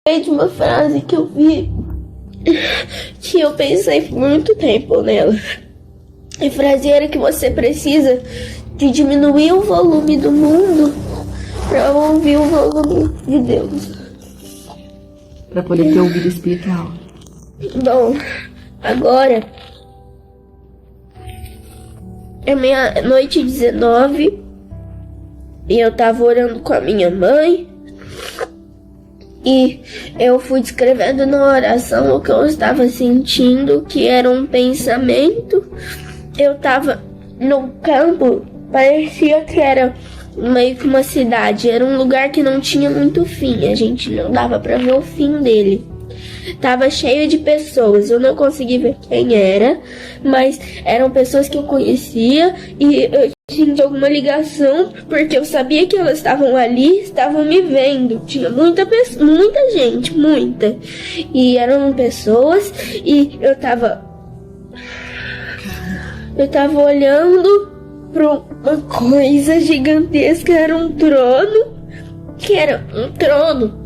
De uma frase que eu vi, que eu pensei por muito tempo nela. A frase era que você precisa de diminuir o volume do mundo para ouvir o volume de Deus. Para poder ter ouvido espiritual. Bom, agora é meia-noite 19 e eu tava orando com a minha mãe. E eu fui descrevendo na oração o que eu estava sentindo, que era um pensamento. Eu tava no campo, parecia que era meio que uma cidade. Era um lugar que não tinha muito fim, a gente não dava pra ver o fim dele. Tava cheio de pessoas, eu não consegui ver quem era, mas eram pessoas que eu conhecia e eu tinha alguma ligação, porque eu sabia que elas estavam ali, estavam me vendo. Tinha muita gente, muita. E eram pessoas e eu tava olhando pra uma coisa gigantesca, era um trono, que era um trono.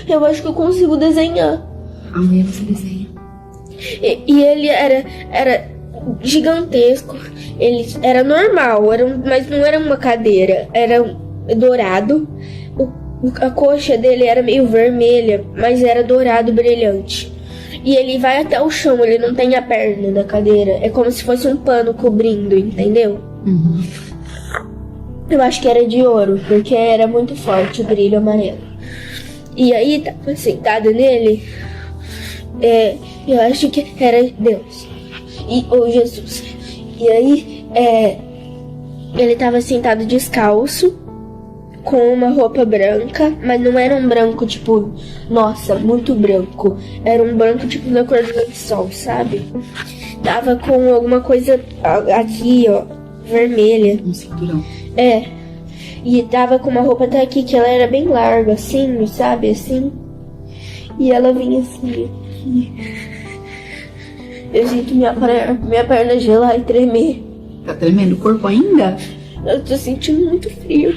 Eu acho que eu consigo desenhar. Amanhã você desenha. E ele era gigantesco. Ele era normal, mas não era uma cadeira. Era dourado. A coxa dele era meio vermelha, mas era dourado, brilhante. E ele vai até o chão, ele não tem a perna da cadeira. É como se fosse um pano cobrindo, entendeu? Uhum. Eu acho que era de ouro, porque era muito forte o brilho amarelo. E aí, tava sentado nele, eu acho que era Deus, ou Jesus. E aí, ele tava sentado descalço, com uma roupa branca, mas não era um branco tipo, nossa, muito branco. Era um branco tipo da cor do lençol, sabe? Tava com alguma coisa aqui, ó, vermelha. Um cinturão. E tava com uma roupa até aqui, que ela era bem larga, assim, sabe, assim. E ela vinha assim, aqui. Eu sinto minha perna gelar e tremer. Tá tremendo o corpo ainda? Eu tô sentindo muito frio.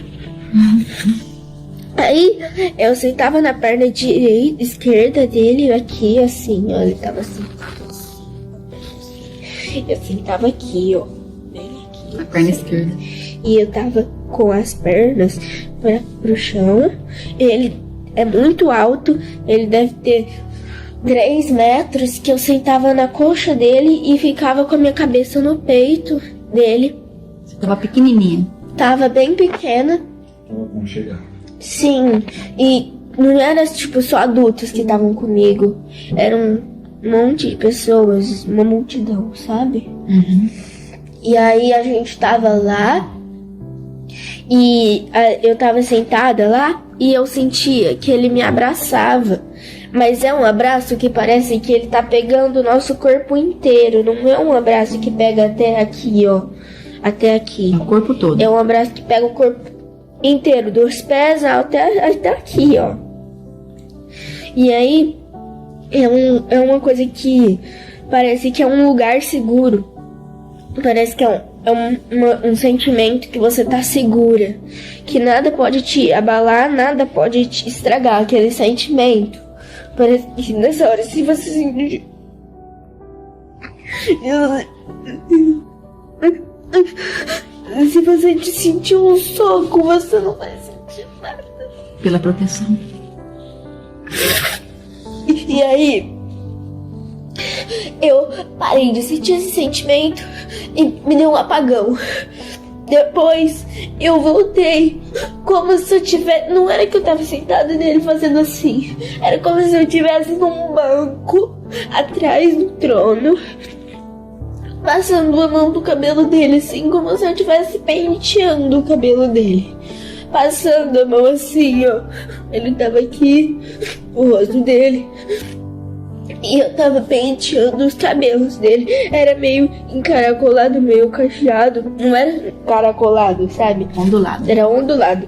Aí, eu sentava na perna esquerda dele, aqui, assim, ó. Ele tava assim. Eu sentava aqui, ó. Bem aqui. A perna esquerda. E eu tava com as pernas pro chão. Ele é muito alto. Ele deve ter 3 metros. Que eu sentava na coxa dele e ficava com a minha cabeça no peito dele. Você tava pequenininha? Tava bem pequena. Vamos chegar. Sim. E não era tipo só adultos que estavam comigo. Era um monte de pessoas. Uma multidão, sabe? Uhum. E aí a gente tava lá. E eu tava sentada lá e eu sentia que ele me abraçava. Mas é um abraço que parece que ele tá pegando o nosso corpo inteiro. Não é um abraço que pega até aqui, ó. Até aqui. O corpo todo. É um abraço que pega o corpo inteiro, dos pés até aqui, ó. E aí é uma coisa que parece que é um lugar seguro. Parece que é um sentimento que você tá segura, que nada pode te abalar, nada pode te estragar aquele sentimento. Parece que nessa hora, se você sentir, se você te sentir um soco, você não vai sentir nada. Pela proteção. E aí, eu parei de sentir esse sentimento e me deu um apagão. Depois eu voltei como se eu tivesse... Não era que eu tava sentada nele fazendo assim. Era como se eu estivesse num banco atrás do trono, passando a mão no cabelo dele, assim, como se eu estivesse penteando o cabelo dele. Passando a mão assim, ó. Ele tava aqui, o rosto dele. E eu tava penteando os cabelos dele. Era meio encaracolado, meio cacheado. Não era encaracolado, sabe? Ondulado. Era ondulado.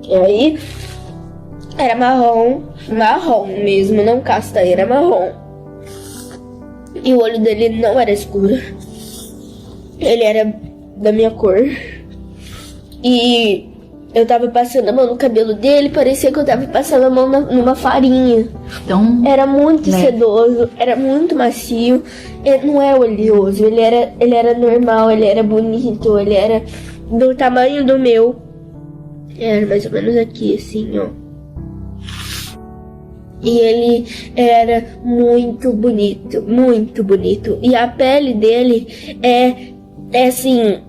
E aí, era marrom mesmo, não castanho, era marrom. E o olho dele não era escuro. Ele era da minha cor. E eu tava passando a mão no cabelo dele, parecia que eu tava passando a mão numa farinha. Então, Era muito sedoso, era muito macio. Ele não é oleoso, ele era normal, ele era bonito, ele era do tamanho do meu. Era mais ou menos aqui, assim, ó. E ele era muito bonito, muito bonito. E a pele dele é assim,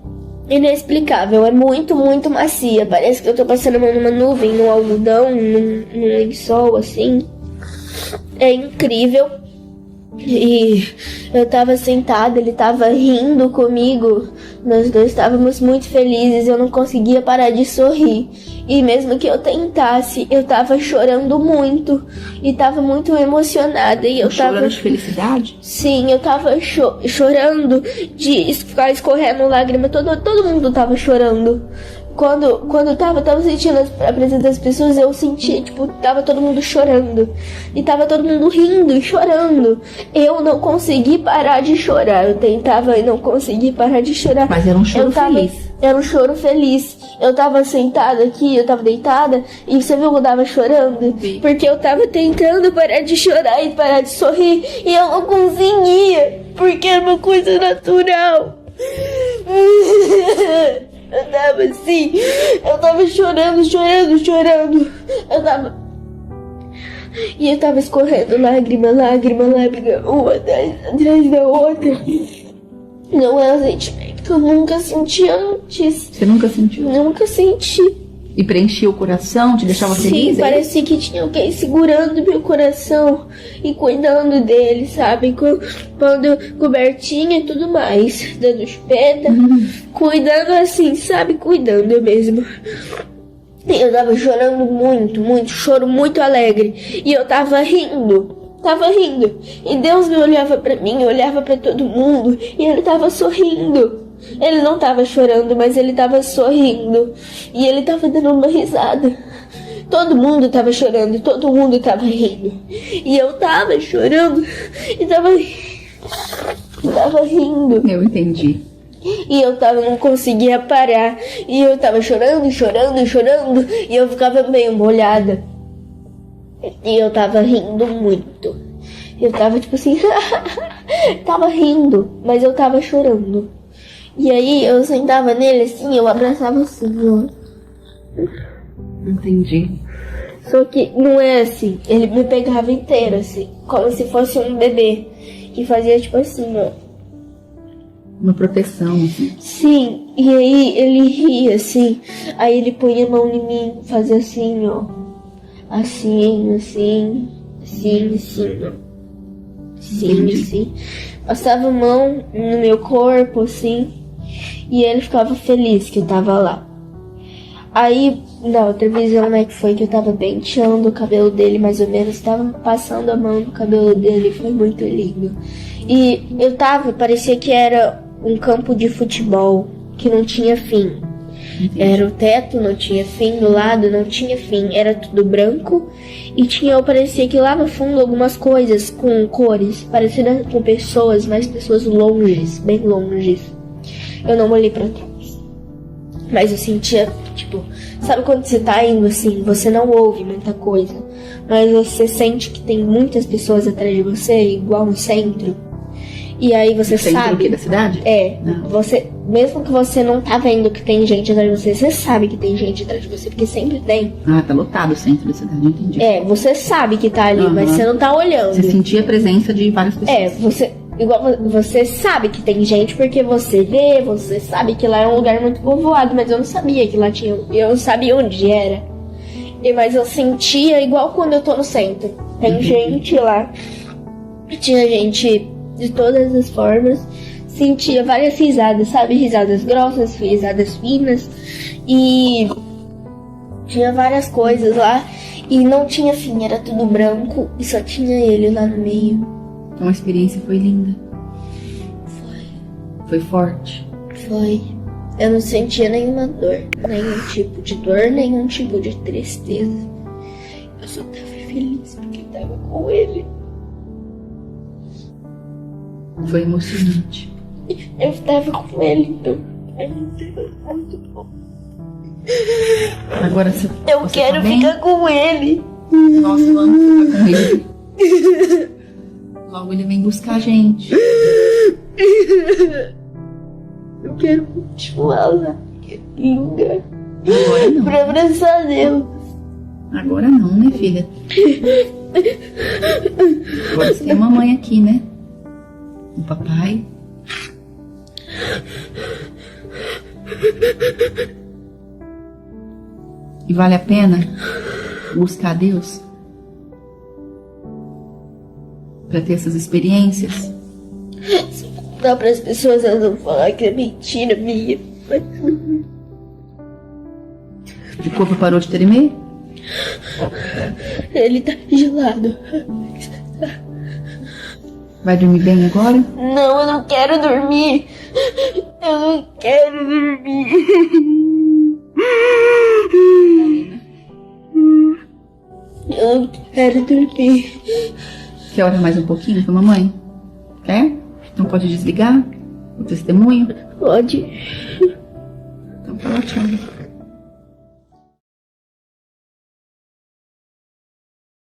inexplicável. É muito, muito macia. Parece que eu tô passando a mão numa nuvem, num algodão, num lençol, assim. É incrível. E eu tava sentada, ele tava rindo comigo. Nós dois estávamos muito felizes. Eu não conseguia parar de sorrir. E mesmo que eu tentasse, eu tava chorando muito. E tava muito emocionada. E eu chorando de felicidade? Sim, eu tava chorando de ficar escorrendo lágrima. Todo mundo tava chorando. Quando eu tava sentindo a presença das pessoas, eu sentia, tipo, tava todo mundo chorando. E tava todo mundo rindo e chorando. Eu não consegui parar de chorar. Eu tentava e não consegui parar de chorar. Mas era um choro feliz. Era um choro feliz. Eu tava sentada aqui, eu tava deitada, e você viu que eu tava chorando? Sim. Porque eu tava tentando parar de chorar e parar de sorrir, e eu não conseguia, porque é uma coisa natural. Eu tava assim, eu tava chorando. E eu tava escorrendo lágrima, uma atrás da outra. Não é um sentimento que eu nunca senti antes. Você nunca sentiu? Nunca senti. E preenchia o coração, te deixava feliz? Sim, parecia que tinha alguém segurando meu coração e cuidando dele, sabe? Pondo cobertinha e tudo mais, dando chupeta, cuidando assim, sabe? Cuidando mesmo. E eu tava chorando muito, choro muito alegre. E eu tava rindo. E Deus me olhava pra mim, olhava pra todo mundo, e ele tava sorrindo. Ele não tava chorando, mas ele tava sorrindo. E ele tava dando uma risada. Todo mundo tava chorando, todo mundo tava rindo. E eu tava chorando e tava rindo. Eu entendi. E eu não conseguia parar. E eu tava chorando. E eu ficava meio molhada. E eu tava rindo muito. Eu tava tipo assim, tava rindo, mas eu tava chorando. E aí eu sentava nele assim, eu abraçava assim, ó. Entendi. Só que não é assim, ele me pegava inteiro assim, como se fosse um bebê. E fazia tipo assim, ó. Uma proteção, assim. Sim, e aí ele ria assim, aí ele punha a mão em mim, fazia assim, ó. Assim, ó. Assim. Passava a mão no meu corpo, assim. E ele ficava feliz que eu tava lá. Aí, na outra visão, né, que foi que eu tava penteando o cabelo dele, mais ou menos. Tava passando a mão no cabelo dele, foi muito lindo. E parecia que era um campo de futebol, que não tinha fim. Era o teto, não tinha fim, do lado não tinha fim, era tudo branco. E parecia que lá no fundo algumas coisas com cores, parecendo com pessoas, mas pessoas longes, bem longes. Eu não olhei pra trás, mas eu sentia, tipo, sabe quando você tá indo assim, você não ouve muita coisa, mas você sente que tem muitas pessoas atrás de você, igual um centro. E aí você centro sabe aqui da cidade? É, não. Você, mesmo que você não tá vendo que tem gente atrás de você, você sabe que tem gente atrás de você, porque sempre tem. Ah, tá lotado o centro da cidade, entendi. É, você sabe que tá ali, mas você não tá olhando. Você sentia a presença de várias pessoas. Você sabe que tem gente porque você vê, você sabe que lá é um lugar muito povoado, mas eu não sabia que lá tinha, eu não sabia onde era. Mas eu sentia igual quando eu tô no centro. Tem gente lá, tinha gente de todas as formas, sentia várias risadas, sabe? Risadas grossas, risadas finas, e tinha várias coisas lá, e não tinha fim, era tudo branco, e só tinha ele lá no meio. Então a experiência foi linda? Foi forte? Foi. Eu não sentia nenhuma dor, nenhum tipo de dor, nenhum tipo de tristeza. Eu só tava feliz porque eu tava com ele. Foi emocionante. Eu estava com ele, então é muito bom. Agora você quero tá bem? ficar com ele. Nós vamos ficar com ele. Logo ele vem buscar a gente. Eu quero continuar lá. Kinga. Agora não. Pra abraçar Deus. Agora não, né, filha? Agora você tem a mamãe aqui, né? O papai. E vale a pena buscar Deus para ter essas experiências? Dá para as pessoas não falar que é mentira minha. Mas... O corpo parou de tremer? Ele tá gelado. Vai dormir bem agora? Não, eu não quero dormir. Eu não quero dormir. Eu não quero dormir. Quer orar mais um pouquinho com a mamãe? Quer? Não pode desligar o testemunho? Pode. Então tá ótimo.